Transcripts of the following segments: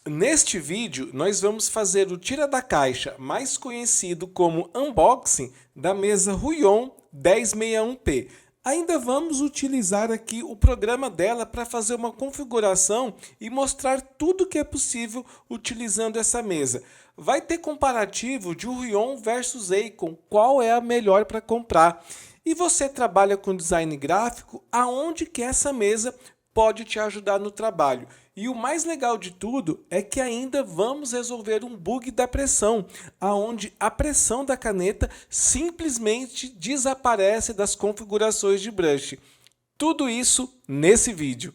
Neste vídeo, nós vamos fazer o tira da caixa, mais conhecido como unboxing, da mesa Huion 1061P. Ainda vamos utilizar aqui o programa dela para fazer uma configuração e mostrar tudo que é possível utilizando essa mesa. Vai ter comparativo de Huion versus Acorn, qual é a melhor para comprar. E você trabalha com design gráfico, aonde que essa mesa pode te ajudar no trabalho. E o mais legal de tudo é que ainda vamos resolver um bug da pressão, aonde a pressão da caneta simplesmente desaparece das configurações de brush. Tudo isso nesse vídeo.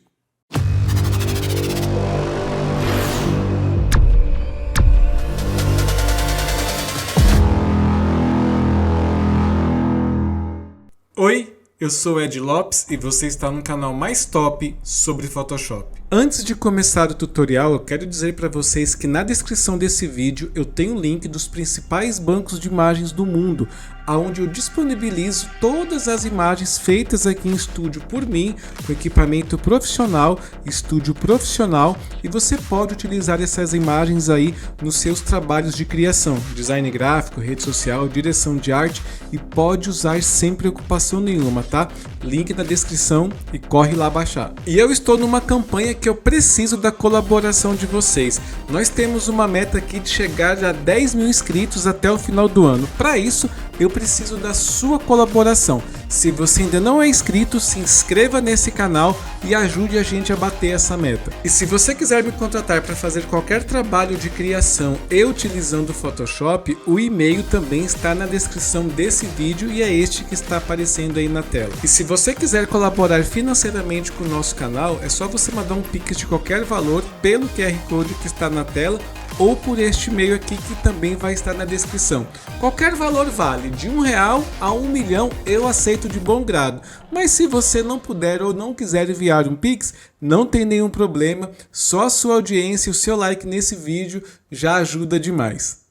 Oi, eu sou Ed Lopes e você está no canal mais top sobre Photoshop. Antes de começar o tutorial, eu quero dizer para vocês que na descrição desse vídeo eu tenho o link dos principais bancos de imagens do mundo, onde eu disponibilizo todas as imagens feitas aqui em estúdio por mim, com equipamento profissional, estúdio profissional, e você pode utilizar essas imagens aí nos seus trabalhos de criação, design gráfico, rede social, direção de arte, e pode usar sem preocupação nenhuma, tá? Link na descrição e corre lá baixar. E eu estou numa campanha que eu preciso da colaboração de vocês. Nós temos uma meta aqui de chegar a 10 mil inscritos até o final do ano. Para isso, eu preciso da sua colaboração. Se você ainda não é inscrito, se inscreva nesse canal e ajude a gente a bater essa meta. E se você quiser me contratar para fazer qualquer trabalho de criação e utilizando o Photoshop, o e-mail também está na descrição desse vídeo e é este que está aparecendo aí na tela. E se você quiser colaborar financeiramente com o nosso canal, é só você mandar um Pix de qualquer valor pelo QR Code que está na tela ou por este e-mail aqui que também vai estar na descrição. Qualquer valor vale, de R$1 a 1 milhão eu aceito de bom grado, mas se você não puder ou não quiser enviar um Pix, não tem nenhum problema, só a sua audiência e o seu like nesse vídeo já ajuda demais.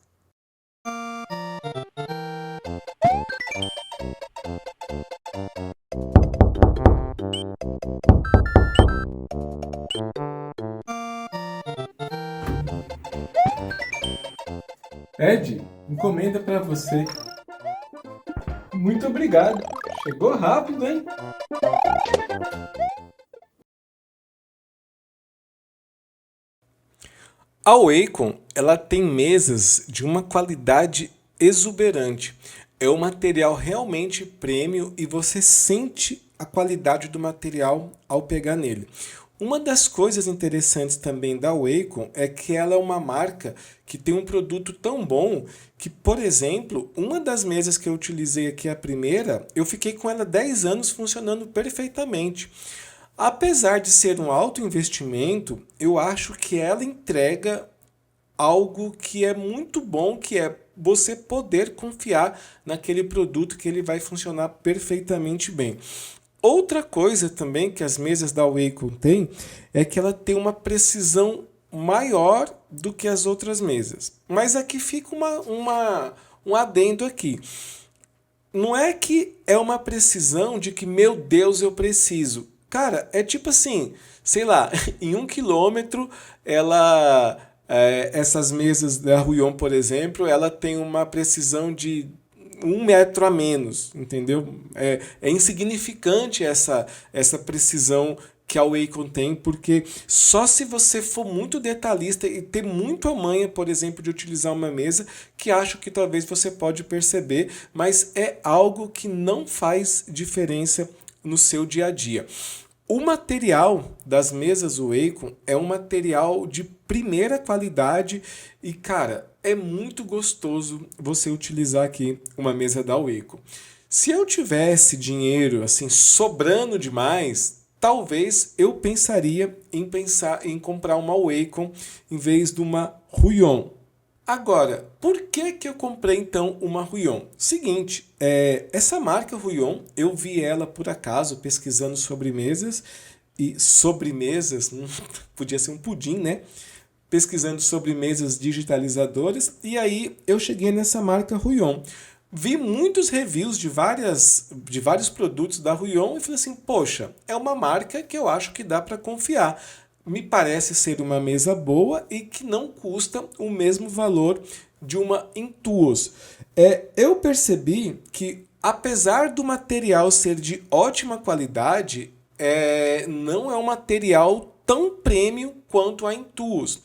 Ed, encomenda para você. Muito obrigado. Chegou rápido, hein? A Wacom, ela tem mesas de uma qualidade exuberante. É um material realmente premium e você sente a qualidade do material ao pegar nele. Uma das coisas interessantes também da Wacom é que ela é uma marca que tem um produto tão bom que, por exemplo, uma das mesas que eu utilizei aqui, a primeira, eu fiquei com ela 10 anos funcionando perfeitamente. Apesar de ser um alto investimento, eu acho que ela entrega algo que é muito bom, que é você poder confiar naquele produto que ele vai funcionar perfeitamente bem. Outra coisa também que as mesas da Wacom têm é que ela tem uma precisão maior do que as outras mesas. Mas aqui fica um adendo aqui. Não é que é uma precisão de que, meu Deus, eu preciso. Cara, é tipo assim, sei lá, em 1 quilômetro, essas mesas da Huion, por exemplo, ela tem uma precisão de 1 metro a menos, entendeu? É insignificante essa precisão que a Wacom tem, porque só se você for muito detalhista e ter muito a manha, por exemplo, de utilizar uma mesa, que acho que talvez você pode perceber, mas é algo que não faz diferença no seu dia a dia. O material das mesas Wacom é um material de primeira qualidade e, cara, é muito gostoso você utilizar aqui uma mesa da Wacom. Se eu tivesse dinheiro assim sobrando demais, talvez eu pensaria em comprar uma Wacom em vez de uma Huion. Agora, por que eu comprei então uma Huion? Seguinte, essa marca Huion, eu vi ela por acaso pesquisando sobremesas, e sobremesas, podia ser um pudim, né? Pesquisando sobremesas digitalizadoras, e aí eu cheguei nessa marca Huion. Vi muitos reviews de vários produtos da Huion e falei assim, poxa, é uma marca que eu acho que dá para confiar. me parece ser uma mesa boa e que não custa o mesmo valor de uma Intuos. Eu percebi que, apesar do material ser de ótima qualidade, não é um material tão premium quanto a Intuos.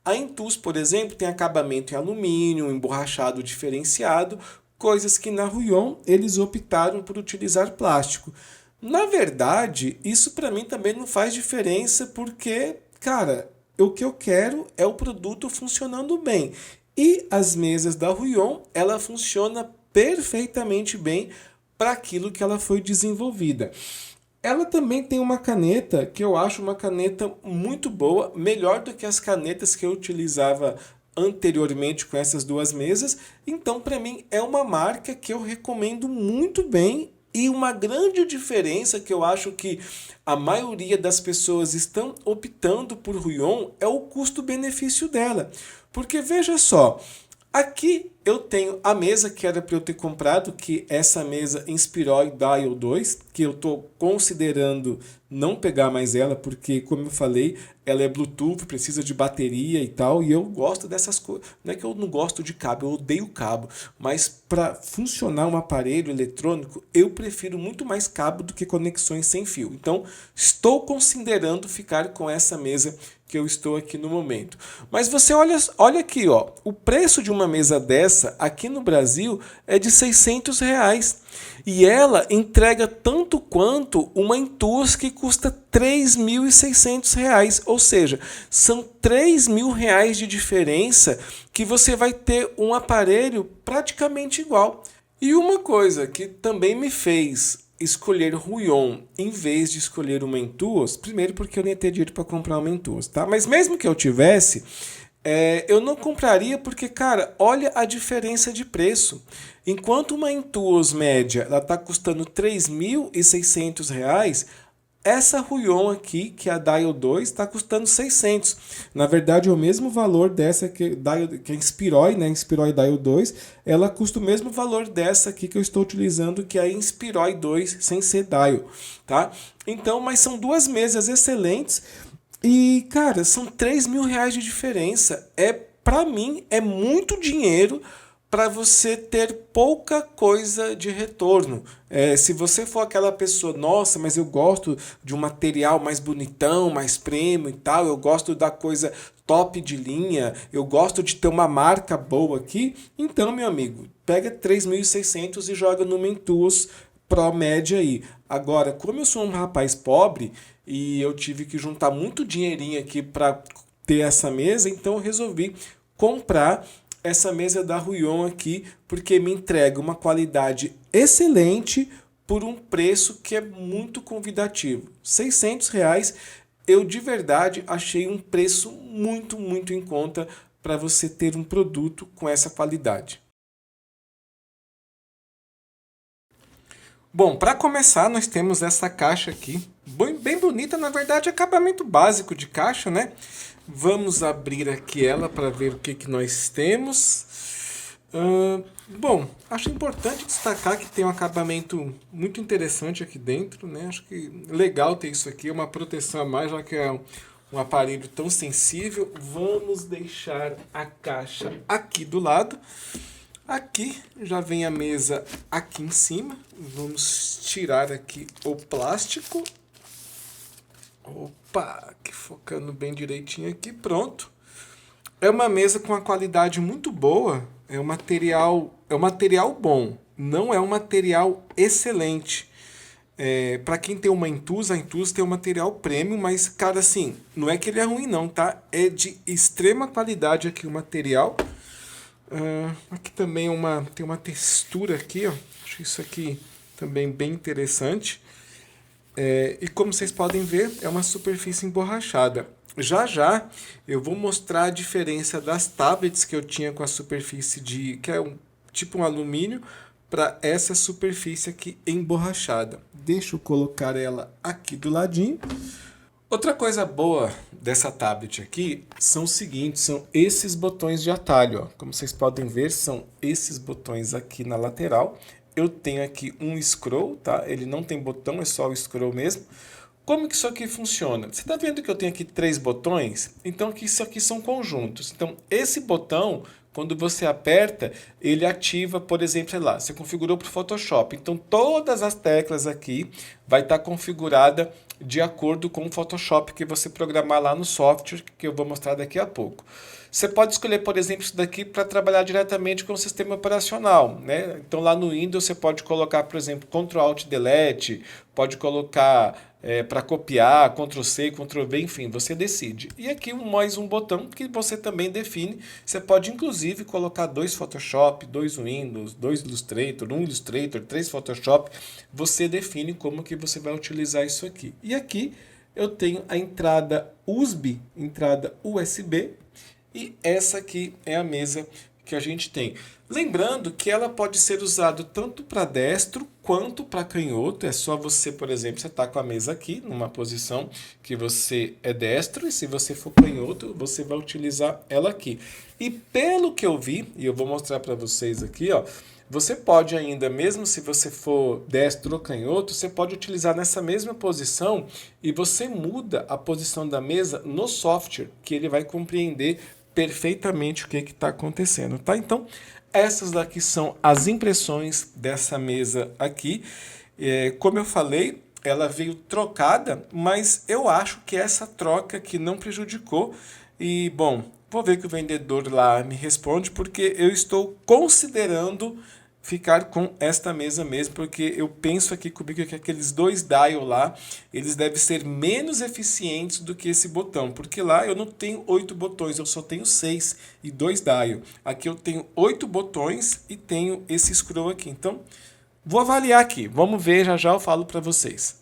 A Intuos, por exemplo, tem acabamento em alumínio, emborrachado diferenciado, coisas que na Ruyon eles optaram por utilizar plástico. Na verdade, isso para mim também não faz diferença porque, cara, o que eu quero é o produto funcionando bem. E as mesas da Ruyon, ela funciona perfeitamente bem para aquilo que ela foi desenvolvida. Ela também tem uma caneta que eu acho uma caneta muito boa, melhor do que as canetas que eu utilizava anteriormente com essas duas mesas. Então, para mim, é uma marca que eu recomendo muito bem e uma grande diferença que eu acho que a maioria das pessoas estão optando por Ruyon é o custo-benefício dela. Porque veja só, aqui eu tenho a mesa que era para eu ter comprado, que essa mesa Inspiroy Dial 2, que eu estou considerando não pegar mais ela, porque, como eu falei, ela é Bluetooth, precisa de bateria e tal, e eu gosto dessas coisas. Não é que eu não gosto de cabo, eu odeio cabo, mas para funcionar um aparelho eletrônico, eu prefiro muito mais cabo do que conexões sem fio. Então, estou considerando ficar com essa mesa que eu estou aqui no momento. Mas você olha aqui, ó, o preço de uma mesa dessa aqui no Brasil é de R$ 600. E ela entrega tanto quanto uma Intuos que custa R$ 3.600. Ou seja, são R$ 3.000 de diferença que você vai ter um aparelho praticamente igual. E uma coisa que também me fez escolher Ruyon em vez de escolher uma Intuos, primeiro porque eu não ia ter dinheiro para comprar uma Intuos, tá? Mas mesmo que eu tivesse, eu não compraria porque, cara, olha a diferença de preço. Enquanto uma Intuos média ela está custando R$ 3.600, essa Ruyon aqui, que é a Dial 2, está custando 600. Na verdade, é o mesmo valor dessa que a Inspiroy, né? Inspiroy Dial 2, ela custa o mesmo valor dessa aqui que eu estou utilizando, que é a Inspiroy 2 sem ser Dial, tá? Então, mas são duas mesas excelentes e, cara, são R$ 3.000 de diferença. Para mim, é muito dinheiro para você ter pouca coisa de retorno. Se você for aquela pessoa, nossa, mas eu gosto de um material mais bonitão, mais premium e tal, eu gosto da coisa top de linha, eu gosto de ter uma marca boa aqui, então, meu amigo, pega 3.600 e joga no Intuos Pro média aí. Agora, como eu sou um rapaz pobre e eu tive que juntar muito dinheirinho aqui para ter essa mesa, então eu resolvi comprar essa mesa da Ruyon aqui, porque me entrega uma qualidade excelente por um preço que é muito convidativo. R$ 600, eu de verdade achei um preço muito, muito em conta para você ter um produto com essa qualidade. Bom, para começar, nós temos essa caixa aqui, bem bonita, na verdade, acabamento básico de caixa, né? Vamos abrir aqui ela para ver o que nós temos. Bom, acho importante destacar que tem um acabamento muito interessante aqui dentro, né? Acho que legal ter isso aqui, uma proteção a mais, já que é um aparelho tão sensível. Vamos deixar a caixa aqui do lado. Aqui já vem a mesa aqui em cima. Vamos tirar aqui o plástico. Opa, aqui focando bem direitinho aqui, pronto. É uma mesa com uma qualidade muito boa, é um material bom, não é um material excelente. Para quem tem uma Intuos, a Intuos tem um material premium, mas, cara, assim, não é que ele é ruim não, tá? É de extrema qualidade aqui o material. Aqui também tem uma textura aqui, ó. Acho isso aqui também bem interessante. E como vocês podem ver, é uma superfície emborrachada. Já eu vou mostrar a diferença das tablets que eu tinha com a superfície que é tipo um alumínio, para essa superfície aqui emborrachada. Deixa eu colocar ela aqui do ladinho. Outra coisa boa dessa tablet aqui são os seguintes, são esses botões de atalho, ó. Como vocês podem ver, são esses botões aqui na lateral. Eu tenho aqui um scroll, tá? Ele não tem botão, é só o scroll mesmo. Como que isso aqui funciona? Você está vendo que eu tenho aqui 3 botões? Então isso aqui são conjuntos. Então esse botão, quando você aperta, ele ativa, por exemplo, sei lá, você configurou para o Photoshop. Então todas as teclas aqui vai estar configurada de acordo com o Photoshop que você programar lá no software, que eu vou mostrar daqui a pouco. Você pode escolher, por exemplo, isso daqui para trabalhar diretamente com o sistema operacional, né? Então lá no Windows você pode colocar, por exemplo, Ctrl Alt Delete, pode colocar para copiar, Ctrl C, Ctrl V, enfim, você decide. E aqui mais um botão que você também define. Você pode inclusive colocar 2 Photoshop, 2 Windows, 2 Illustrator, 1 Illustrator, 3 Photoshop. Você define como que você vai utilizar isso aqui. E aqui eu tenho a entrada USB, entrada USB, e essa aqui é a mesa que a gente tem. Lembrando que ela pode ser usada tanto para destro quanto para canhoto. É só você, por exemplo, você está com a mesa aqui, numa posição que você é destro, e se você for canhoto, você vai utilizar ela aqui. E pelo que eu vi, e eu vou mostrar para vocês aqui, ó, você pode ainda, mesmo se você for destro ou canhoto, você pode utilizar nessa mesma posição e você muda a posição da mesa no software, que ele vai compreender perfeitamente o que está acontecendo, tá? Então, essas daqui são as impressões dessa mesa aqui. Como eu falei, ela veio trocada, mas eu acho que essa troca aqui não prejudicou. E, bom, vou ver que o vendedor lá me responde, porque eu estou considerando ficar com esta mesa mesmo, porque eu penso aqui comigo que aqueles 2 dial lá, eles devem ser menos eficientes do que esse botão, porque lá eu não tenho 8 botões, eu só tenho 6 e 2 dial. Aqui eu tenho 8 botões e tenho esse scroll aqui. Então, vou avaliar aqui, vamos ver, já eu falo para vocês.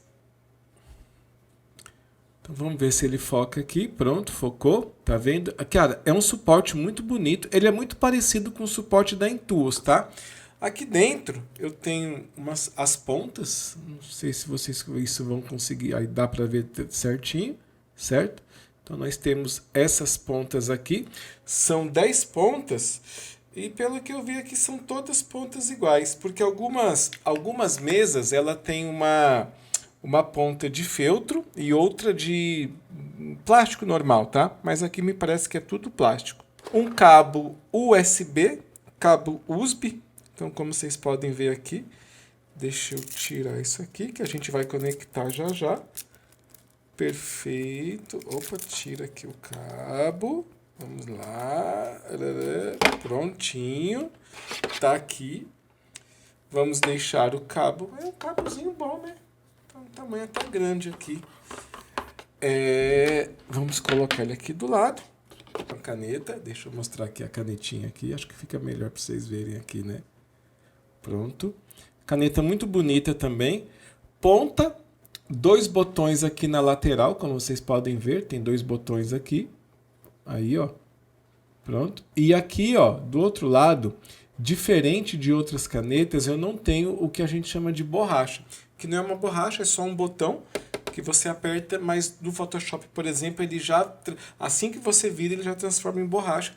Então, vamos ver se ele foca aqui. Pronto, focou. Tá vendo? Cara, é um suporte muito bonito. Ele é muito parecido com o suporte da Intuos, tá? Aqui dentro eu tenho as pontas, não sei se vocês isso vão conseguir, aí dá para ver certinho, certo? Então nós temos essas pontas aqui, são 10 pontas, e pelo que eu vi aqui são todas pontas iguais, porque algumas mesas ela tem uma ponta de feltro e outra de plástico normal, tá? Mas aqui me parece que é tudo plástico. Um cabo USB, cabo USB. Então, como vocês podem ver aqui, deixa eu tirar isso aqui, que a gente vai conectar já. Perfeito. Opa, tira aqui o cabo. Vamos lá. Prontinho. Tá aqui. Vamos deixar o cabo. É um cabozinho bom, né? Então, o tamanho tá grande aqui. Vamos colocar ele aqui do lado. A caneta. Deixa eu mostrar aqui a canetinha aqui. Acho que fica melhor para vocês verem aqui, né? Pronto. Caneta muito bonita também. Ponta, 2 botões aqui na lateral, como vocês podem ver, tem 2 botões aqui. Aí, ó. Pronto. E aqui, ó, do outro lado, diferente de outras canetas, eu não tenho o que a gente chama de borracha. Que não é uma borracha, é só um botão que você aperta, mas no Photoshop, por exemplo, ele já, assim que você vira, ele já transforma em borracha.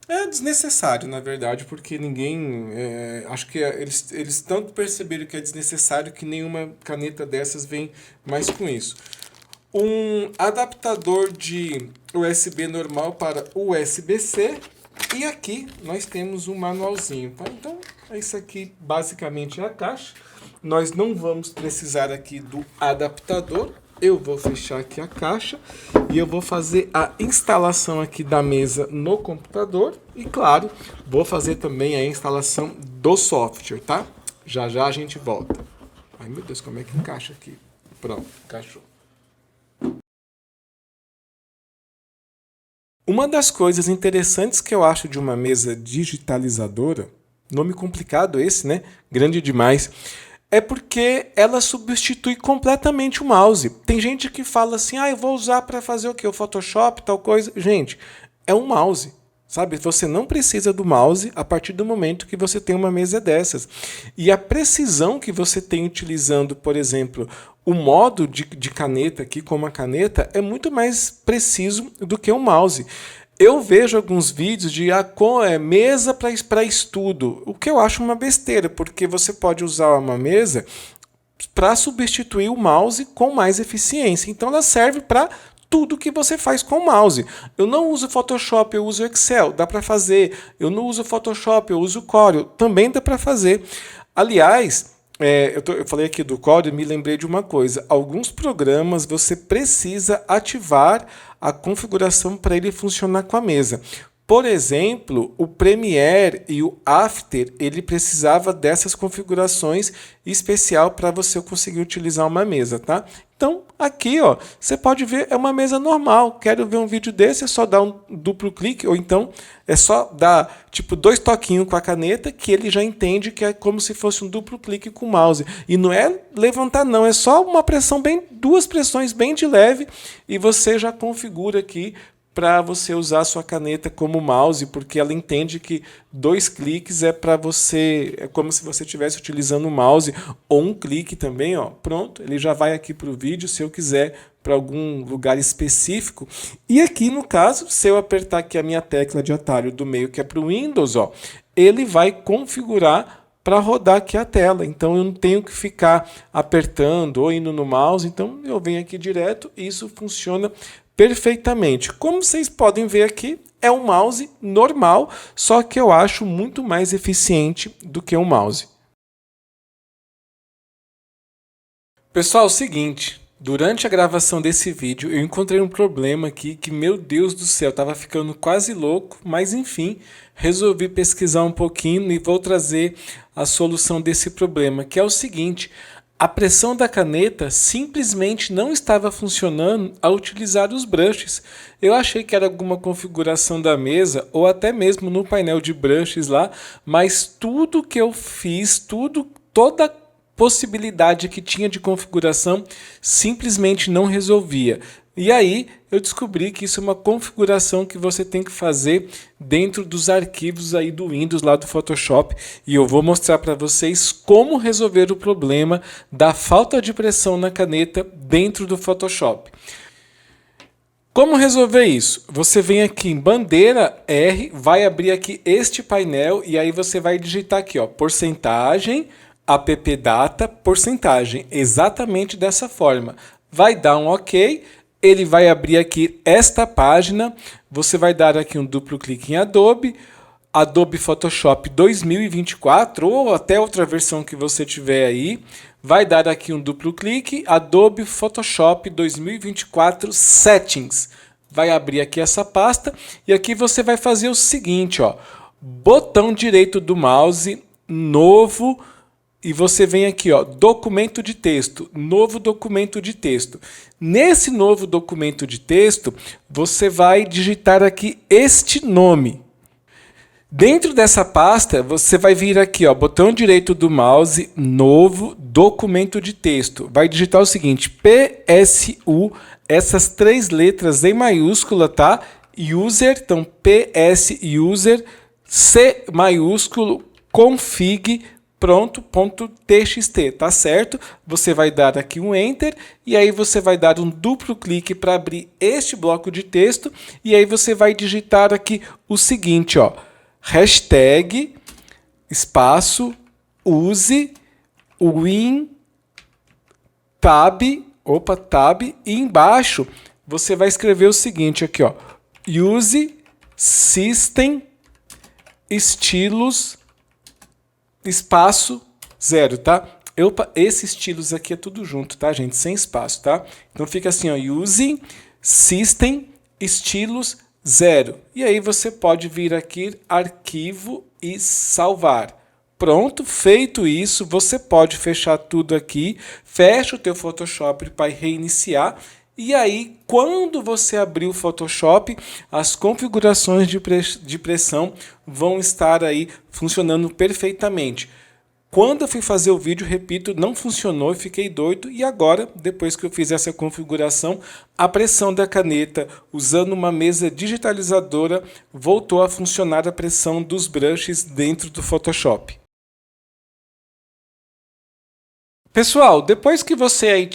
É desnecessário, na verdade, porque ninguém... acho que eles tanto perceberam que é desnecessário que nenhuma caneta dessas vem mais com isso. Um adaptador de USB normal para USB-C. E aqui nós temos um manualzinho, tá? Então, isso aqui basicamente é a caixa. Nós não vamos precisar aqui do adaptador. Eu vou fechar aqui a caixa e eu vou fazer a instalação aqui da mesa no computador. E claro, vou fazer também a instalação do software, tá? Já a gente volta. Ai meu Deus, como é que encaixa aqui? Pronto, encaixou. Uma das coisas interessantes que eu acho de uma mesa digitalizadora, nome complicado esse, né? Grande demais. É porque ela substitui completamente o mouse. Tem gente que fala assim, eu vou usar para fazer o quê? O Photoshop, tal coisa. Gente, é um mouse, sabe? Você não precisa do mouse a partir do momento que você tem uma mesa dessas. E a precisão que você tem utilizando, por exemplo, o modo de caneta aqui, como a caneta, é muito mais preciso do que o mouse. Eu vejo alguns vídeos de mesa para estudo, o que eu acho uma besteira, porque você pode usar uma mesa para substituir o mouse com mais eficiência. Então ela serve para tudo que você faz com o mouse. Eu não uso Photoshop, eu uso Excel, dá para fazer. Eu não uso Photoshop, eu uso Corel, também dá para fazer. Aliás, eu falei aqui do Corel e me lembrei de uma coisa. Alguns programas você precisa ativar a configuração para ele funcionar com a mesa. Por exemplo, o Premiere e o After, ele precisava dessas configurações especial para você conseguir utilizar uma mesa, tá? Então, aqui, ó, você pode ver, é uma mesa normal. Quero ver um vídeo desse, é só dar um duplo clique, ou então é só dar, tipo, 2 toquinhos com a caneta, que ele já entende que é como se fosse um duplo clique com o mouse. E não é levantar, não, é só uma pressão duas pressões bem de leve, e você já configura aqui para você usar a sua caneta como mouse, porque ela entende que 2 cliques é para você, é como se você estivesse utilizando o mouse, ou um clique também, ó. Pronto, ele já vai aqui para o vídeo, se eu quiser para algum lugar específico. E aqui no caso, se eu apertar aqui a minha tecla de atalho do meio, que é para o Windows, ó, ele vai configurar para rodar aqui a tela. Então eu não tenho que ficar apertando ou indo no mouse, então eu venho aqui direto e isso funciona perfeitamente. Como vocês podem ver aqui, é um mouse normal, só que eu acho muito mais eficiente do que um mouse. Pessoal, é o seguinte, durante a gravação desse vídeo eu encontrei um problema aqui que, meu Deus do céu, estava ficando quase louco, mas enfim, resolvi pesquisar um pouquinho e vou trazer a solução desse problema, que é o seguinte: a pressão da caneta simplesmente não estava funcionando ao utilizar os brushes. Eu achei que era alguma configuração da mesa ou até mesmo no painel de brushes lá, mas tudo que eu fiz, toda possibilidade que tinha de configuração simplesmente não resolvia. E aí eu descobri que isso é uma configuração que você tem que fazer dentro dos arquivos aí do Windows, lá do Photoshop, e eu vou mostrar para vocês como resolver o problema da falta de pressão na caneta dentro do Photoshop. Como resolver isso? Você vem aqui em bandeira R, vai abrir aqui este painel e aí você vai digitar aqui, ó, porcentagem, appdata, porcentagem, exatamente dessa forma. Vai dar um OK. Ele vai abrir aqui esta página, você vai dar aqui um duplo clique em Adobe, Adobe Photoshop 2024 ou até outra versão que você tiver aí, vai dar aqui um duplo clique, Adobe Photoshop 2024 Settings, vai abrir aqui essa pasta e aqui você vai fazer o seguinte, ó, botão direito do mouse, novo, e você vem aqui, ó, documento de texto, novo documento de texto. Nesse novo documento de texto, você vai digitar aqui este nome. Dentro dessa pasta, você vai vir aqui, ó, botão direito do mouse, novo documento de texto. Vai digitar o seguinte, PSU, essas 3 letras em maiúscula, tá? User, então PS User, C maiúsculo, config, pronto.txt, tá certo? Você vai dar aqui um Enter e aí você vai dar um duplo clique para abrir este bloco de texto e aí você vai digitar aqui o seguinte, ó, hashtag, espaço, use, win, tab, e embaixo você vai escrever o seguinte aqui, ó, use system estilos espaço 0, tá? Esses estilos aqui é tudo junto, tá, gente? Sem espaço, tá? Então fica assim, ó, use system estilos 0. E aí você pode vir aqui, arquivo e salvar. Pronto, feito isso, você pode fechar tudo aqui, fecha o teu Photoshop para reiniciar. E aí, quando você abrir o Photoshop, as configurações de pressão vão estar aí funcionando perfeitamente. Quando eu fui fazer o vídeo, repito, não funcionou, eu fiquei doido. E agora, depois que eu fiz essa configuração, a pressão da caneta, usando uma mesa digitalizadora, voltou a funcionar a pressão dos brushes dentro do Photoshop. Pessoal, depois que você aí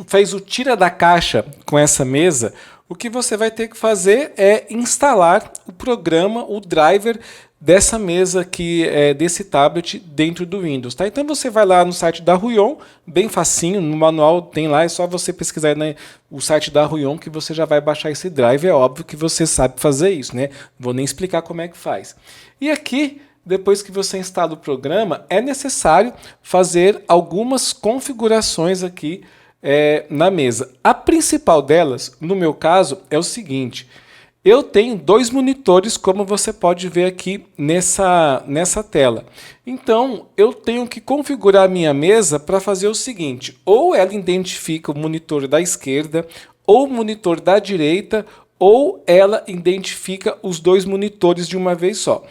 fez o tira da caixa com essa mesa, o que você vai ter que fazer é instalar o programa, o driver dessa mesa aqui, desse tablet dentro do Windows, tá? Então você vai lá no site da Huion, bem facinho, no manual tem lá, é só você pesquisar, né, o site da Huion que você já vai baixar esse driver. É óbvio que você sabe fazer isso, né? Vou nem explicar como é que faz. E aqui, depois que você instala o programa, é necessário fazer algumas configurações aqui na mesa. A principal delas, no meu caso, é o seguinte: eu tenho 2 monitores, como você pode ver aqui nessa tela. Então, eu tenho que configurar a minha mesa para fazer o seguinte: ou ela identifica o monitor da esquerda, ou o monitor da direita, ou ela identifica os 2 monitores de uma vez só.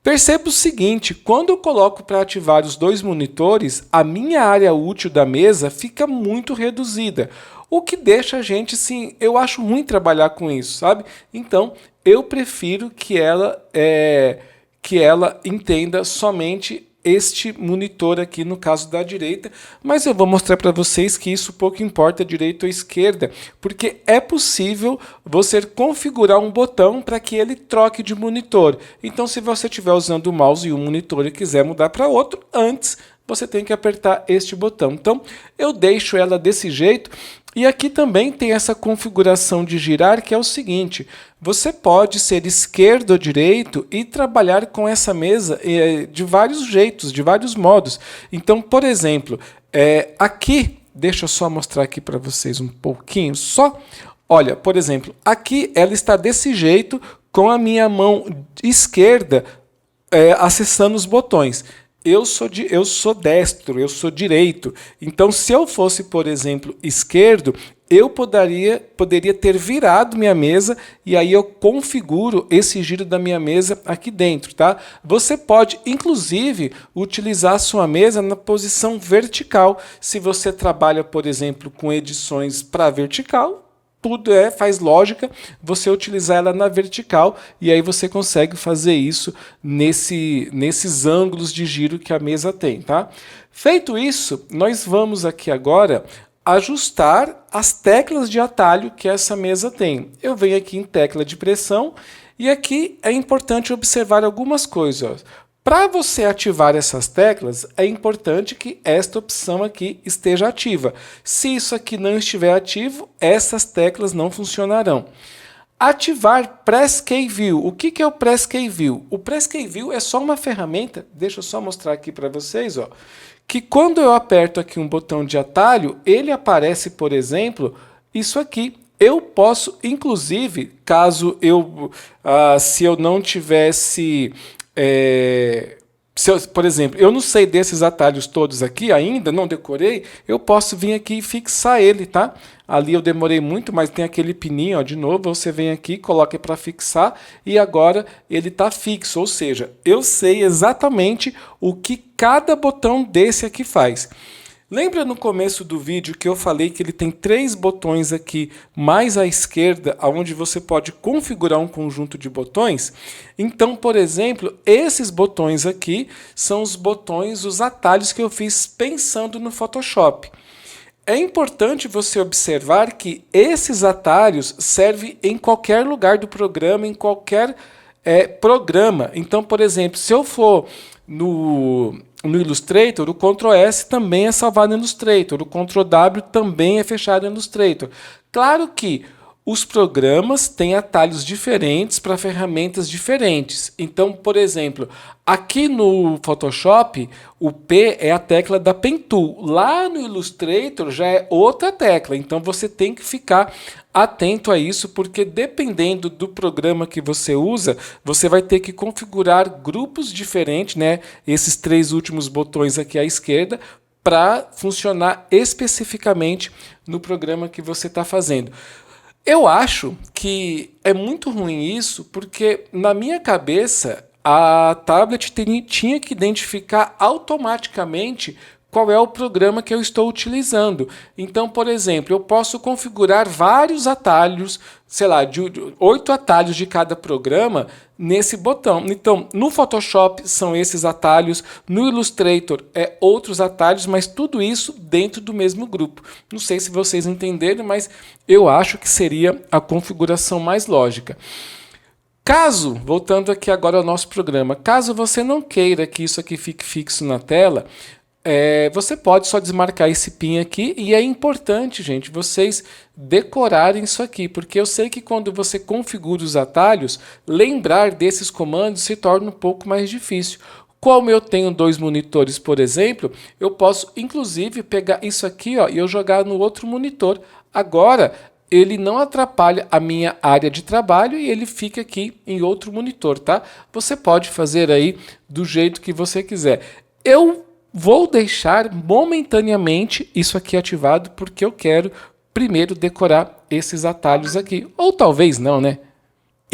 Perceba o seguinte: quando eu coloco para ativar os 2 monitores, a minha área útil da mesa fica muito reduzida. O que deixa a gente, assim, eu acho ruim trabalhar com isso, sabe? Então, eu prefiro que ela entenda somente este monitor aqui, no caso da direita, mas eu vou mostrar para vocês que isso pouco importa, direita ou esquerda, porque é possível você configurar um botão para que ele troque de monitor. Então, se você estiver usando o mouse e um monitor e quiser mudar para outro, antes você tem que apertar este botão. Então, eu deixo ela desse jeito. E aqui também tem essa configuração de girar, que é o seguinte: você pode ser esquerdo ou direito e trabalhar com essa mesa de vários jeitos, de vários modos. Então, por exemplo, aqui, deixa eu só mostrar aqui para vocês um pouquinho só. Olha, por exemplo, aqui ela está desse jeito, com a minha mão esquerda acessando os botões. Eu sou destro, eu sou direito. Então, se eu fosse, por exemplo, esquerdo, eu poderia ter virado minha mesa e aí eu configuro esse giro da minha mesa aqui dentro, tá? Você pode, inclusive, utilizar a sua mesa na posição vertical. Se você trabalha, por exemplo, com edições para vertical, tudo faz lógica você utilizar ela na vertical, e aí você consegue fazer isso nesses ângulos de giro que a mesa tem, tá? Feito isso, nós vamos aqui agora ajustar as teclas de atalho que essa mesa tem. Eu venho aqui em tecla de pressão e aqui é importante observar algumas coisas. Para você ativar essas teclas, é importante que esta opção aqui esteja ativa. Se isso aqui não estiver ativo, essas teclas não funcionarão. Ativar Press Key View. O que é o Press Key View? O Press Key View é só uma ferramenta, deixa eu só mostrar aqui para vocês, ó, que quando eu aperto aqui um botão de atalho, ele aparece, por exemplo, isso aqui. Eu posso, inclusive, caso se eu não tivesse... por exemplo, eu não sei desses atalhos todos aqui ainda, não decorei, eu posso vir aqui e fixar ele, tá? Ali eu demorei muito, mas tem aquele pininho, ó, de novo, você vem aqui, coloca para fixar e agora ele está fixo, ou seja, eu sei exatamente o que cada botão desse aqui faz. Lembra no começo do vídeo que eu falei que ele tem 3 botões aqui mais à esquerda, onde você pode configurar um conjunto de botões? Então, por exemplo, esses botões aqui são os botões, os atalhos que eu fiz pensando no Photoshop. É importante você observar que esses atalhos servem em qualquer lugar do programa, em qualquer programa. Então, por exemplo, se eu for no Illustrator, o Ctrl S também é salvado no Illustrator, o Ctrl W também é fechado no Illustrator. Claro que os programas têm atalhos diferentes para ferramentas diferentes. Então, por exemplo, aqui no Photoshop, o P é a tecla da Pen Tool. Lá no Illustrator já é outra tecla. Então, você tem que ficar atento a isso, porque dependendo do programa que você usa, você vai ter que configurar grupos diferentes, né? Esses 3 últimos botões aqui à esquerda, para funcionar especificamente no programa que você está fazendo. Eu acho que é muito ruim isso, porque na minha cabeça a tablet tinha que identificar automaticamente qual é o programa que eu estou utilizando. Então, por exemplo, eu posso configurar vários atalhos, sei lá, de 8 atalhos de cada programa nesse botão. Então, no Photoshop são esses atalhos, no Illustrator é outros atalhos, mas tudo isso dentro do mesmo grupo. Não sei se vocês entenderam, mas eu acho que seria a configuração mais lógica. Caso, voltando aqui agora ao nosso programa, caso você não queira que isso aqui fique fixo na tela, você pode só desmarcar esse pin aqui, e é importante, gente, vocês decorarem isso aqui, porque eu sei que quando você configura os atalhos, lembrar desses comandos se torna um pouco mais difícil. Como eu tenho 2 monitores, por exemplo, eu posso inclusive pegar isso aqui, ó, e eu jogar no outro monitor. Agora, ele não atrapalha a minha área de trabalho e ele fica aqui em outro monitor, tá? Você pode fazer aí do jeito que você quiser. Eu vou deixar momentaneamente isso aqui ativado porque eu quero primeiro decorar esses atalhos aqui. Ou talvez não, né?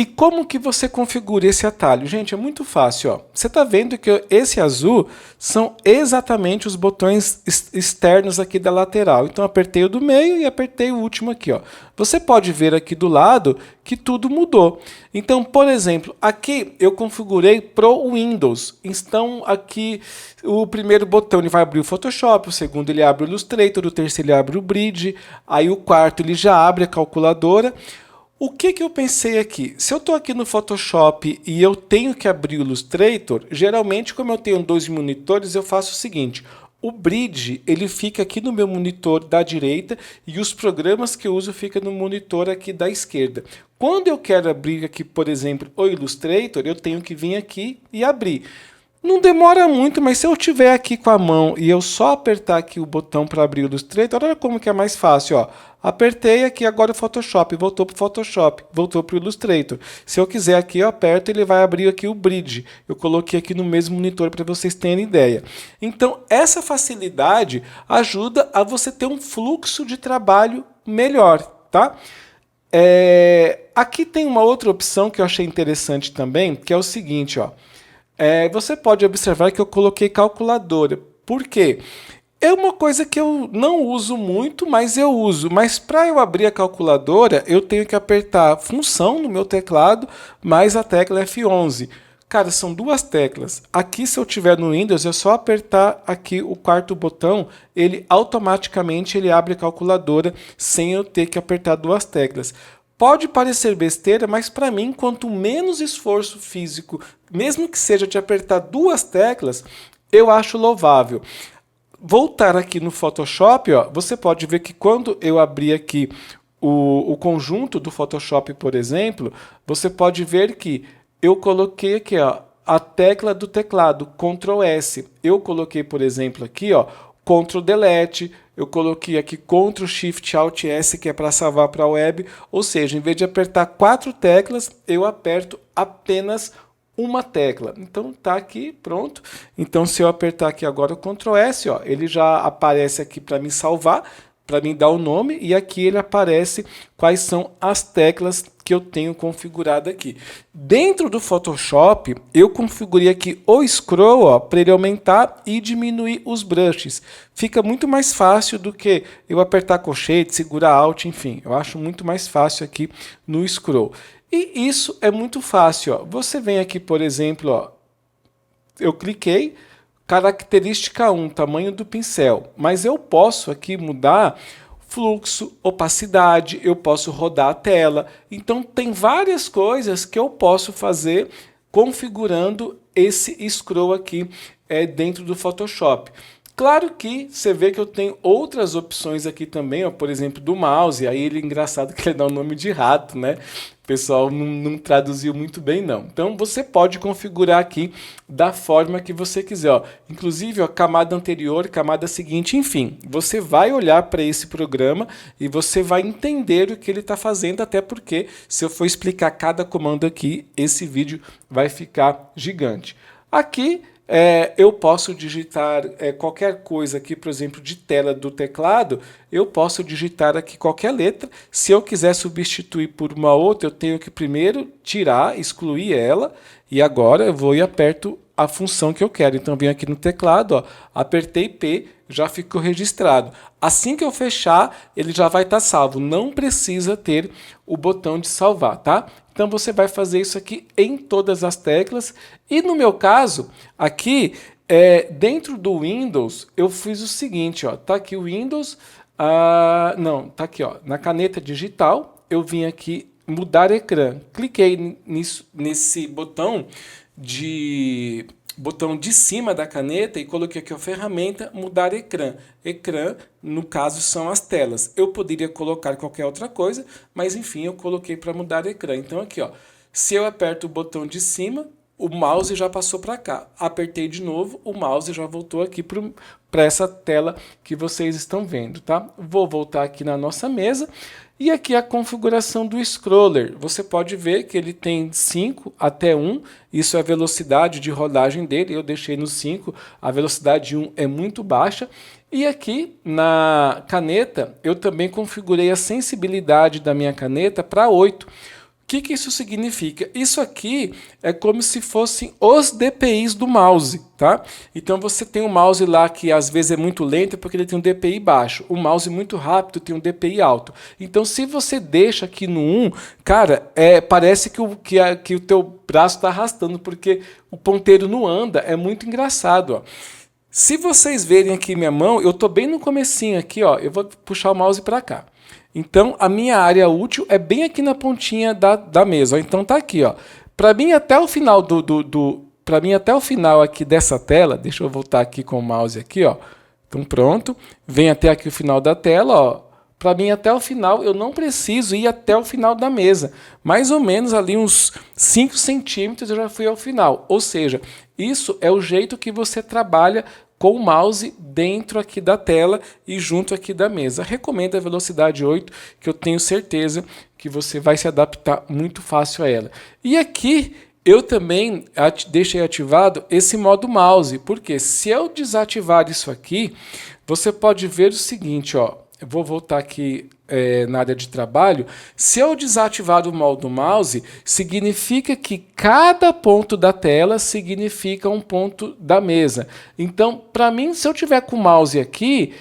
E como que você configura esse atalho? Gente, é muito fácil, ó. Você está vendo que esse azul são exatamente os botões externos aqui da lateral. Então, apertei o do meio e apertei o último aqui, ó. Você pode ver aqui do lado que tudo mudou. Então, por exemplo, aqui eu configurei pro Windows. Então, aqui o primeiro botão ele vai abrir o Photoshop, o segundo ele abre o Illustrator, o terceiro ele abre o Bridge, aí o quarto ele já abre a calculadora. O que eu pensei aqui? Se eu estou aqui no Photoshop e eu tenho que abrir o Illustrator, geralmente, como eu tenho 2 monitores, eu faço o seguinte: o Bridge ele fica aqui no meu monitor da direita e os programas que eu uso ficam no monitor aqui da esquerda. Quando eu quero abrir aqui, por exemplo, o Illustrator, eu tenho que vir aqui e abrir. Não demora muito, mas se eu tiver aqui com a mão e eu só apertar aqui o botão para abrir o Illustrator, olha como que é mais fácil, ó. Apertei aqui agora o Photoshop, voltou para o Photoshop, voltou para o Illustrator. Se eu quiser aqui, eu aperto, ele vai abrir aqui o Bridge. Eu coloquei aqui no mesmo monitor para vocês terem ideia. Então, essa facilidade ajuda a você ter um fluxo de trabalho melhor, tá? Aqui tem uma outra opção que eu achei interessante também, que é o seguinte, ó. Você pode observar que eu coloquei calculadora. Por quê? É uma coisa que eu não uso muito, mas eu uso. Mas para eu abrir a calculadora, eu tenho que apertar função no meu teclado, mais a tecla F11. Cara, são 2 teclas. Aqui, se eu tiver no Windows, é só apertar aqui o 4º botão, ele automaticamente ele abre a calculadora sem eu ter que apertar 2 teclas. Pode parecer besteira, mas para mim, quanto menos esforço físico, mesmo que seja de apertar 2 teclas, eu acho louvável. Voltar aqui no Photoshop, ó, você pode ver que quando eu abrir aqui o conjunto do Photoshop, por exemplo, você pode ver que eu coloquei aqui, ó, a tecla do teclado, Ctrl S. Eu coloquei, por exemplo, aqui, ó, Ctrl Delete, eu coloquei aqui Ctrl Shift Alt S, que é para salvar para a web, ou seja, em vez de apertar 4 teclas, eu aperto apenas uma tecla. Então tá aqui, pronto. Então se eu apertar aqui agora o Ctrl S, ó, ele já aparece aqui para me salvar, para me dar o nome, e aqui ele aparece quais são as teclas que eu tenho configurado aqui. Dentro do Photoshop, eu configurei aqui o Scroll para ele aumentar e diminuir os brushes. Fica muito mais fácil do que eu apertar colchete, segurar Alt, enfim. Eu acho muito mais fácil aqui no Scroll. E isso é muito fácil, ó. Você vem aqui, por exemplo, ó, eu cliquei, característica 1, tamanho do pincel, mas eu posso aqui mudar fluxo, opacidade, eu posso rodar a tela. Então tem várias coisas que eu posso fazer configurando esse scroll aqui dentro do Photoshop. Claro que você vê que eu tenho outras opções aqui também, ó, por exemplo, do mouse. Aí ele é engraçado que ele dá o nome de rato, né? O pessoal não traduziu muito bem, não. Então você pode configurar aqui da forma que você quiser. Ó. Inclusive, ó, camada anterior, camada seguinte, enfim. Você vai olhar para esse programa e você vai entender o que ele está fazendo, até porque se eu for explicar cada comando aqui, esse vídeo vai ficar gigante. Aqui eu posso digitar qualquer coisa aqui, por exemplo, de tela do teclado, eu posso digitar aqui qualquer letra. Se eu quiser substituir por uma outra, eu tenho que primeiro tirar, excluir ela, e agora eu vou e aperto a função que eu quero. Então, eu venho aqui no teclado, ó, apertei P, já ficou registrado. Assim que eu fechar, ele já vai estar salvo. Não precisa ter o botão de salvar, tá? Então, você vai fazer isso aqui em todas as teclas. E no meu caso, aqui, dentro do Windows, eu fiz o seguinte, ó, tá aqui o Windows, não, tá aqui, ó, na caneta digital, eu vim aqui mudar ecrã. Cliquei nesse botão de cima da caneta e coloquei aqui a ferramenta mudar ecrã. Ecrã, no caso, são as telas. Eu poderia colocar qualquer outra coisa, mas enfim, eu coloquei para mudar ecrã. Então aqui, ó, se eu aperto o botão de cima, o mouse já passou para cá. Apertei de novo, o mouse já voltou aqui para essa tela que vocês estão vendo, tá? Vou voltar aqui na nossa mesa. E aqui a configuração do scroller. Você pode ver que ele tem 5 até 1. Isso é a velocidade de rodagem dele. Eu deixei no 5. A velocidade 1 é muito baixa. E aqui na caneta eu também configurei a sensibilidade da minha caneta para 8. O que isso significa? Isso aqui é como se fossem os DPIs do mouse, tá? Então você tem um mouse lá que às vezes é muito lento porque ele tem um DPI baixo. O mouse muito rápido tem um DPI alto. Então se você deixa aqui no 1, cara, parece que o teu braço está arrastando porque o ponteiro não anda. É muito engraçado, ó. Se vocês verem aqui minha mão, eu estou bem no comecinho aqui, ó. Eu vou puxar o mouse para cá. Então, a minha área útil é bem aqui na pontinha da mesa. Ó. Então, tá aqui, ó. Para mim, até o final para mim, até o final aqui dessa tela, deixa eu voltar aqui com o mouse aqui, ó. Então, pronto. Vem até aqui o final da tela, ó. Para mim, até o final, eu não preciso ir até o final da mesa. Mais ou menos ali uns 5 centímetros eu já fui ao final. Ou seja, isso é o jeito que você trabalha com o mouse dentro aqui da tela e junto aqui da mesa. Recomendo a velocidade 8, que eu tenho certeza que você vai se adaptar muito fácil a ela. E aqui eu também deixei ativado esse modo mouse, porque se eu desativar isso aqui, você pode ver o seguinte, ó. Eu vou voltar aqui na área de trabalho. Se eu desativar o modo mouse, significa que cada ponto da tela significa um ponto da mesa. Então, para mim, se eu tiver com o mouse aqui,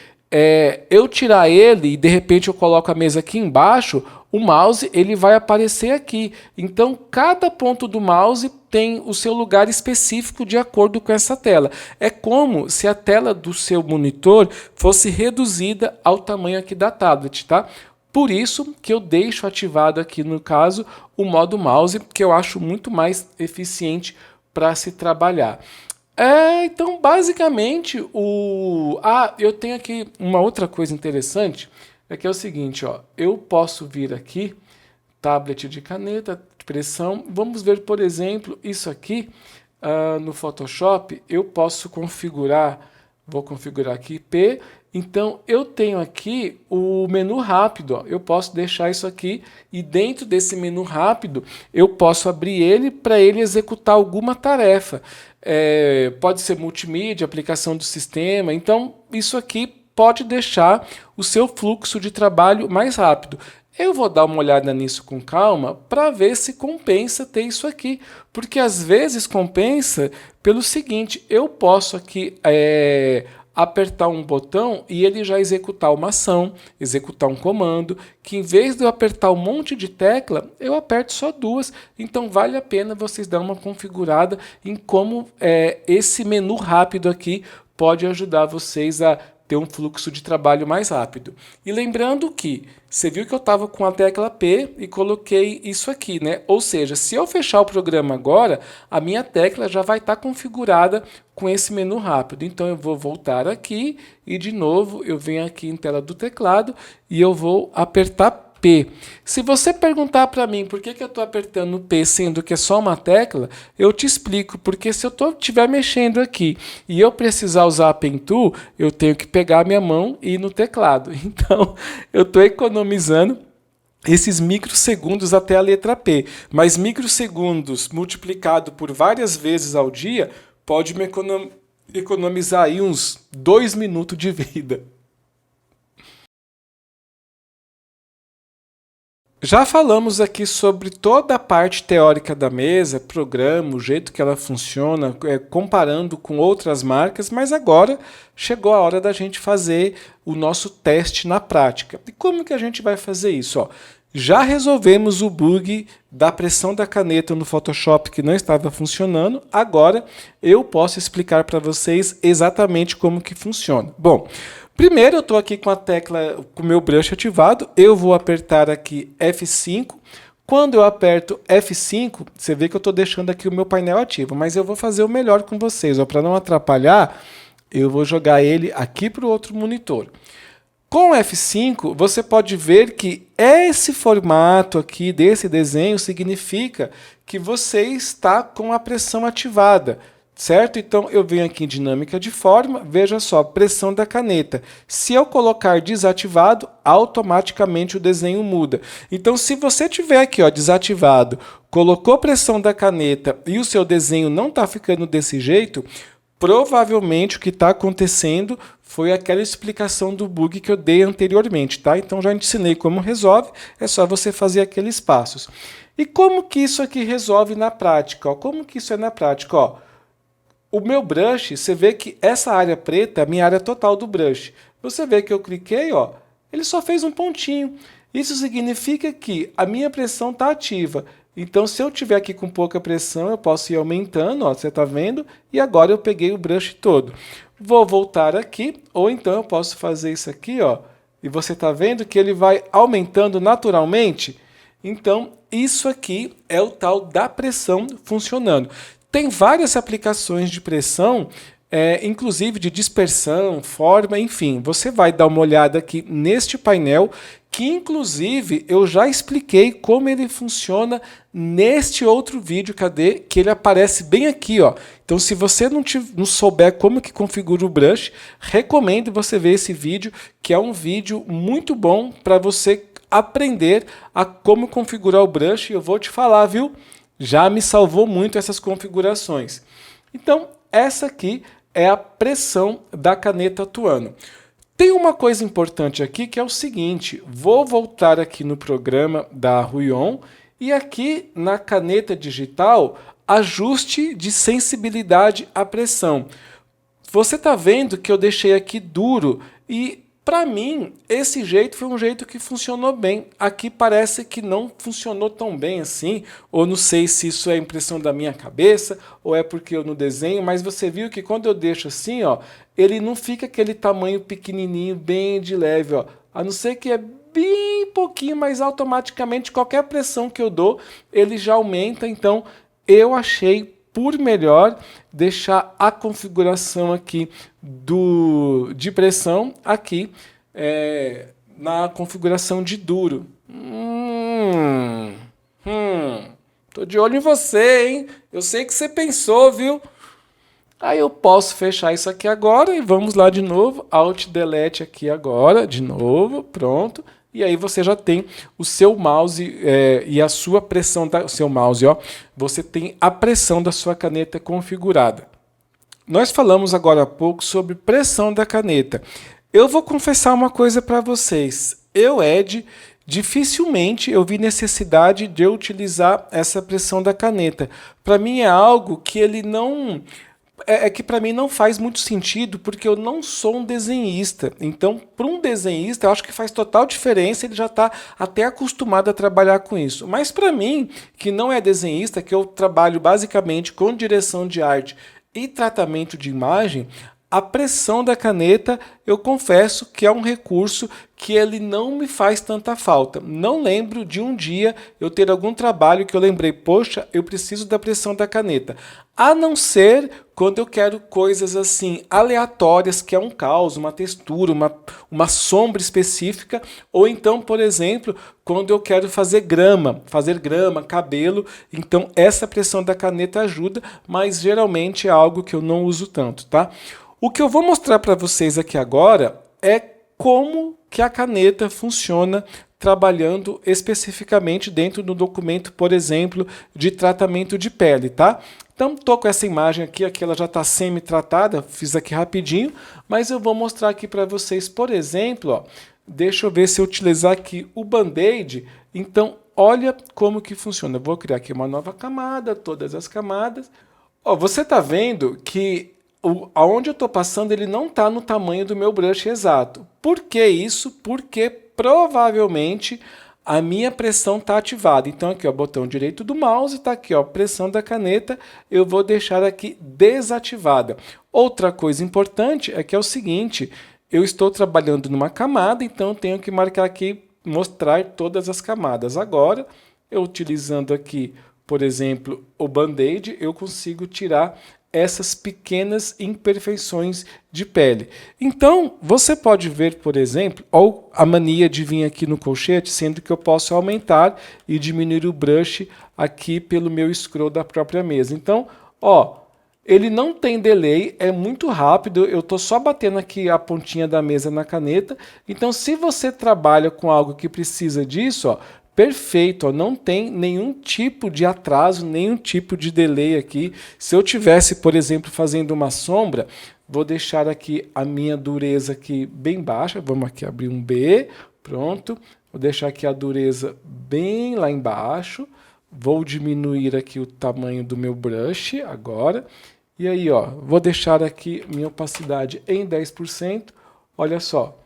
eu tirar ele e de repente eu coloco a mesa aqui embaixo, o mouse ele vai aparecer aqui. Então, cada ponto do mouse tem o seu lugar específico de acordo com essa tela. É como se a tela do seu monitor fosse reduzida ao tamanho aqui da tablet, tá? Por isso que eu deixo ativado aqui, no caso, o modo mouse, que eu acho muito mais eficiente para se trabalhar. Então, basicamente, eu tenho aqui uma outra coisa interessante, que é o seguinte, ó, eu posso vir aqui, tablet de caneta, de pressão, vamos ver, por exemplo, isso aqui, no Photoshop, eu posso configurar, vou configurar aqui P, então eu tenho aqui o menu rápido, ó, eu posso deixar isso aqui e dentro desse menu rápido eu posso abrir ele para ele executar alguma tarefa. Pode ser multimídia, aplicação do sistema, então isso aqui pode deixar o seu fluxo de trabalho mais rápido. Eu vou dar uma olhada nisso com calma para ver se compensa ter isso aqui, porque às vezes compensa pelo seguinte, eu posso aqui apertar um botão e ele já executar uma ação, executar um comando, que em vez de eu apertar um monte de tecla, eu aperto só 2. Então vale a pena vocês dar uma configurada em como esse menu rápido aqui pode ajudar vocês a ter um fluxo de trabalho mais rápido. E lembrando que, você viu que eu estava com a tecla P e coloquei isso aqui, né? Ou seja, se eu fechar o programa agora, a minha tecla já vai estar configurada com esse menu rápido. Então eu vou voltar aqui e de novo eu venho aqui em tela do teclado e eu vou apertar P. Se você perguntar para mim por que eu estou apertando P sendo que é só uma tecla, eu te explico, porque se eu estiver mexendo aqui e eu precisar usar a Pen Tool, eu tenho que pegar a minha mão e ir no teclado. Então, eu estou economizando esses microsegundos até a letra P, mas microsegundos multiplicado por várias vezes ao dia pode me economizar aí uns 2 minutos de vida. Já falamos aqui sobre toda a parte teórica da mesa, programa, o jeito que ela funciona, comparando com outras marcas, mas agora chegou a hora da gente fazer o nosso teste na prática. E como que a gente vai fazer isso? Ó, já resolvemos o bug da pressão da caneta no Photoshop que não estava funcionando, agora eu posso explicar para vocês exatamente como que funciona. Bom, primeiro eu estou aqui com a tecla, com o meu brush ativado, eu vou apertar aqui F5. Quando eu aperto F5, você vê que eu estou deixando aqui o meu painel ativo, mas eu vou fazer o melhor com vocês. Para não atrapalhar, eu vou jogar ele aqui para o outro monitor. Com F5, você pode ver que esse formato aqui desse desenho significa que você está com a pressão ativada, certo? Então, eu venho aqui em dinâmica de forma, veja só, pressão da caneta. Se eu colocar desativado, automaticamente o desenho muda. Então, se você tiver aqui, ó, desativado, colocou pressão da caneta e o seu desenho não está ficando desse jeito, provavelmente o que está acontecendo foi aquela explicação do bug que eu dei anteriormente, tá? Então já ensinei como resolve, é só você fazer aqueles passos. E como que isso aqui resolve na prática? Ó? Como que isso é na prática? Ó, o meu brush, você vê que essa área preta é a minha área total do brush. Você vê que eu cliquei, ó, ele só fez um pontinho. Isso significa que a minha pressão está ativa. Então, se eu tiver aqui com pouca pressão, eu posso ir aumentando, ó, você está vendo? E agora eu peguei o brush todo. Vou voltar aqui, ou então eu posso fazer isso aqui, ó, e você está vendo que ele vai aumentando naturalmente? Então, isso aqui é o tal da pressão funcionando. Tem várias aplicações de pressão, inclusive de dispersão, forma, enfim. Você vai dar uma olhada aqui neste painel, que inclusive eu já expliquei como ele funciona neste outro vídeo, cadê? Que ele aparece bem aqui, ó. Então, se você não souber como que configura o brush, recomendo você ver esse vídeo, que é um vídeo muito bom para você aprender a como configurar o brush. Eu vou te falar, viu? Já me salvou muito essas configurações. Então, essa aqui é a pressão da caneta atuando. Tem uma coisa importante aqui que é o seguinte, vou voltar aqui no programa da Huion e aqui na caneta digital, ajuste de sensibilidade à pressão. Você está vendo que eu deixei aqui duro e para mim, esse jeito foi um jeito que funcionou bem. Aqui parece que não funcionou tão bem assim, ou não sei se isso é impressão da minha cabeça, ou é porque eu não desenho, mas você viu que quando eu deixo assim, ó, ele não fica aquele tamanho pequenininho, bem de leve, ó. A não ser que é bem pouquinho, mas automaticamente qualquer pressão que eu dou, ele já aumenta. Então, eu achei por melhor deixar a configuração aqui de pressão aqui na configuração de duro. Tô de olho em você, hein? Eu sei que você pensou, viu? Aí eu posso fechar isso aqui agora e vamos lá de novo. Alt Delete aqui agora, de novo, pronto. E aí você já tem o seu mouse e a sua pressão o seu mouse, ó. Você tem a pressão da sua caneta configurada. Nós falamos agora há pouco sobre pressão da caneta. Eu vou confessar uma coisa para vocês. Eu, Ed, dificilmente eu vi necessidade de eu utilizar essa pressão da caneta. Para mim é algo que ele não... que para mim não faz muito sentido, porque eu não sou um desenhista. Então, para um desenhista, eu acho que faz total diferença, ele já está até acostumado a trabalhar com isso. Mas para mim, que não é desenhista, que eu trabalho basicamente com direção de arte e tratamento de imagem, a pressão da caneta, eu confesso que é um recurso que ele não me faz tanta falta. Não lembro de um dia eu ter algum trabalho que eu lembrei, poxa, eu preciso da pressão da caneta. A não ser quando eu quero coisas assim aleatórias, que é um caos, uma textura, uma sombra específica, ou então, por exemplo, quando eu quero fazer grama, cabelo, então essa pressão da caneta ajuda, mas geralmente é algo que eu não uso tanto, tá? O que eu vou mostrar para vocês aqui agora é como que a caneta funciona trabalhando especificamente dentro do documento, por exemplo, de tratamento de pele, tá? Então, estou com essa imagem aqui ela já está semi-tratada, fiz aqui rapidinho, mas eu vou mostrar aqui para vocês, por exemplo, ó, deixa eu ver se eu utilizar aqui o Band-Aid Então, olha como que funciona. Eu vou criar aqui uma nova camada, todas as camadas. Ó, você está vendo que aonde eu estou passando ele não está no tamanho do meu brush exato. Por que isso? Porque provavelmente a minha pressão está ativada. Então aqui, ó, botão direito do mouse, está aqui, ó, pressão da caneta, eu vou deixar aqui desativada. Outra coisa importante é que é o seguinte, eu estou trabalhando numa camada, então eu tenho que marcar aqui, mostrar todas as camadas. Agora, eu utilizando aqui, por exemplo, o Band-Aid, eu consigo tirar essas pequenas imperfeições de pele. Então, você pode ver, por exemplo, ou a mania de vir aqui no colchete, sendo que eu posso aumentar e diminuir o brush aqui pelo meu scroll da própria mesa. Então, ó, ele não tem delay, é muito rápido, eu estou só batendo aqui a pontinha da mesa na caneta. Então, se você trabalha com algo que precisa disso, ó, perfeito, ó, não tem nenhum tipo de atraso, nenhum tipo de delay aqui. Se eu tivesse, por exemplo, fazendo uma sombra, vou deixar aqui a minha dureza aqui bem baixa. Vamos aqui abrir um B, pronto. Vou deixar aqui a dureza bem lá embaixo. Vou diminuir aqui o tamanho do meu brush agora. E aí, ó, vou deixar aqui minha opacidade em 10%. Olha só.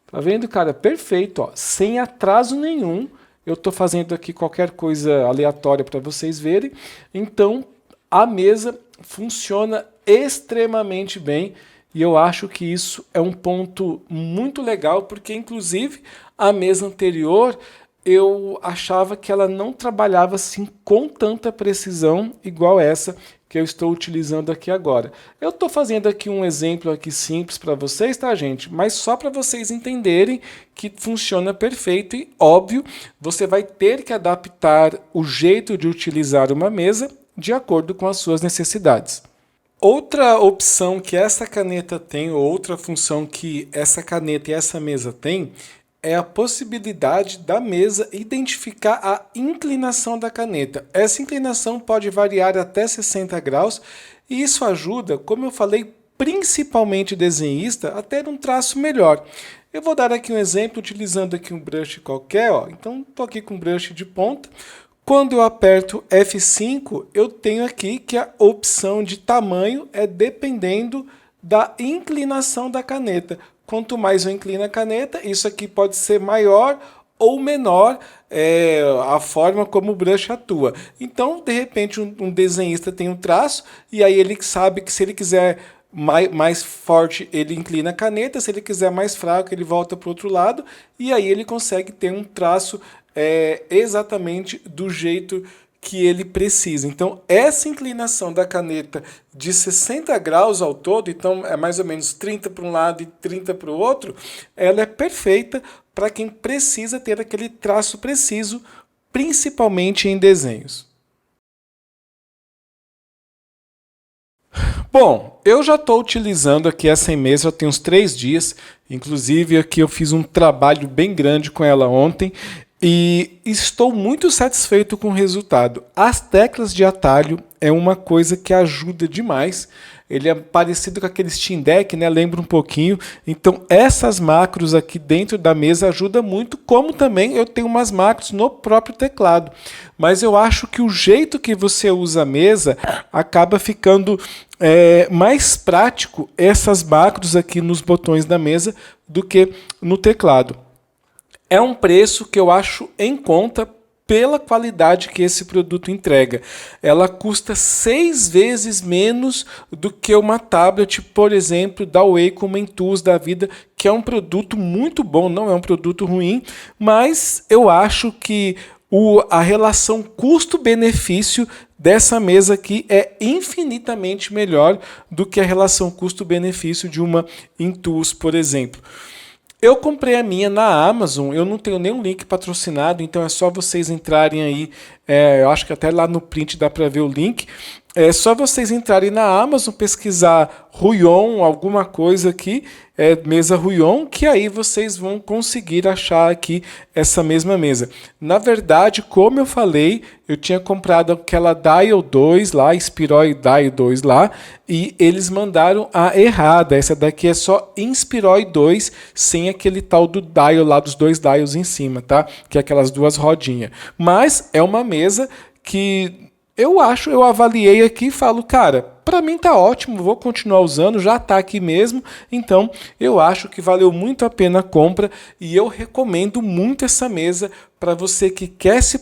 Tá vendo, cara? Perfeito, ó. Sem atraso nenhum. Eu tô fazendo aqui qualquer coisa aleatória para vocês verem. Então, a mesa funciona extremamente bem. E eu acho que isso é um ponto muito legal, porque, inclusive, a mesa anterior, eu achava que ela não trabalhava assim com tanta precisão igual essa que eu estou utilizando aqui agora. Eu estou fazendo aqui um exemplo aqui simples para vocês, tá, gente? Mas só para vocês entenderem que funciona perfeito e, óbvio, você vai ter que adaptar o jeito de utilizar uma mesa de acordo com as suas necessidades. Outra opção que essa caneta tem, ou outra função que essa caneta e essa mesa tem, é a possibilidade da mesa identificar a inclinação da caneta. Essa inclinação pode variar até 60 graus e isso ajuda, como eu falei, principalmente desenhista, a ter um traço melhor. Eu vou dar aqui um exemplo utilizando aqui um brush qualquer, ó. Então estou aqui com um brush de ponta. Quando eu aperto F5, eu tenho aqui que a opção de tamanho é dependendo da inclinação da caneta. Quanto mais eu inclino a caneta, isso aqui pode ser maior ou menor a forma como o brush atua. Então, de repente, um desenhista tem um traço e aí ele sabe que se ele quiser mais forte, ele inclina a caneta, se ele quiser mais fraco, ele volta para o outro lado e aí ele consegue ter um traço exatamente do jeito que ele precisa. Então, essa inclinação da caneta de 60 graus ao todo, então é mais ou menos 30 para um lado e 30 para o outro, ela é perfeita para quem precisa ter aquele traço preciso, principalmente em desenhos. Bom, eu já estou utilizando aqui essa mesa, já tem uns 3 dias, inclusive aqui eu fiz um trabalho bem grande com ela ontem, e estou muito satisfeito com o resultado. As teclas de atalho é uma coisa que ajuda demais. Ele é parecido com aquele Steam Deck, né? Lembra um pouquinho. Então essas macros aqui dentro da mesa ajudam muito, como também eu tenho umas macros no próprio teclado. Mas eu acho que o jeito que você usa a mesa acaba ficando mais prático essas macros aqui nos botões da mesa do que no teclado. É um preço que eu acho em conta pela qualidade que esse produto entrega. Ela custa 6 vezes menos do que uma tablet, por exemplo, da Wacom Tools da vida, que é um produto muito bom, não é um produto ruim, mas eu acho que a relação custo-benefício dessa mesa aqui é infinitamente melhor do que a relação custo-benefício de uma Tools, por exemplo. Eu comprei a minha na Amazon, eu não tenho nenhum link patrocinado, então é só vocês entrarem aí, eu acho que até lá no print dá para ver o link. É só vocês entrarem na Amazon, pesquisar Ruyon, alguma coisa aqui, mesa Ruyon, que aí vocês vão conseguir achar aqui essa mesma mesa. Na verdade, como eu falei, eu tinha comprado aquela Dial 2 lá, Inspiroi Dial 2 lá, e eles mandaram a errada. Essa daqui é só Inspiroi 2, sem aquele tal do dial lá, dos dois dials em cima, tá? Que é aquelas duas rodinhas. Mas é uma mesa que eu avaliei aqui e falo, cara, para mim tá ótimo, vou continuar usando, já tá aqui mesmo, então eu acho que valeu muito a pena a compra e eu recomendo muito essa mesa para você que quer se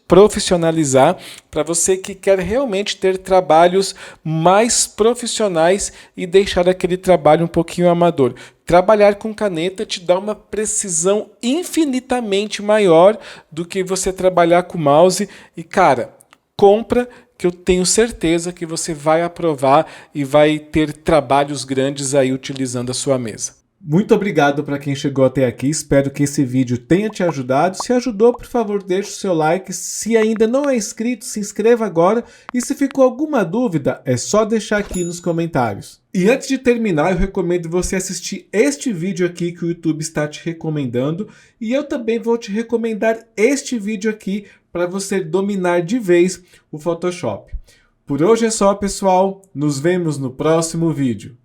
profissionalizar, para você que quer realmente ter trabalhos mais profissionais e deixar aquele trabalho um pouquinho amador. Trabalhar com caneta te dá uma precisão infinitamente maior do que você trabalhar com mouse e, cara, compra que eu tenho certeza que você vai aprovar e vai ter trabalhos grandes aí utilizando a sua mesa. Muito obrigado para quem chegou até aqui, espero que esse vídeo tenha te ajudado. Se ajudou, por favor, deixe o seu like. Se ainda não é inscrito, se inscreva agora. E se ficou alguma dúvida, é só deixar aqui nos comentários. E antes de terminar, eu recomendo você assistir este vídeo aqui que o YouTube está te recomendando. E eu também vou te recomendar este vídeo aqui para você dominar de vez o Photoshop. Por hoje é só, pessoal. Nos vemos no próximo vídeo.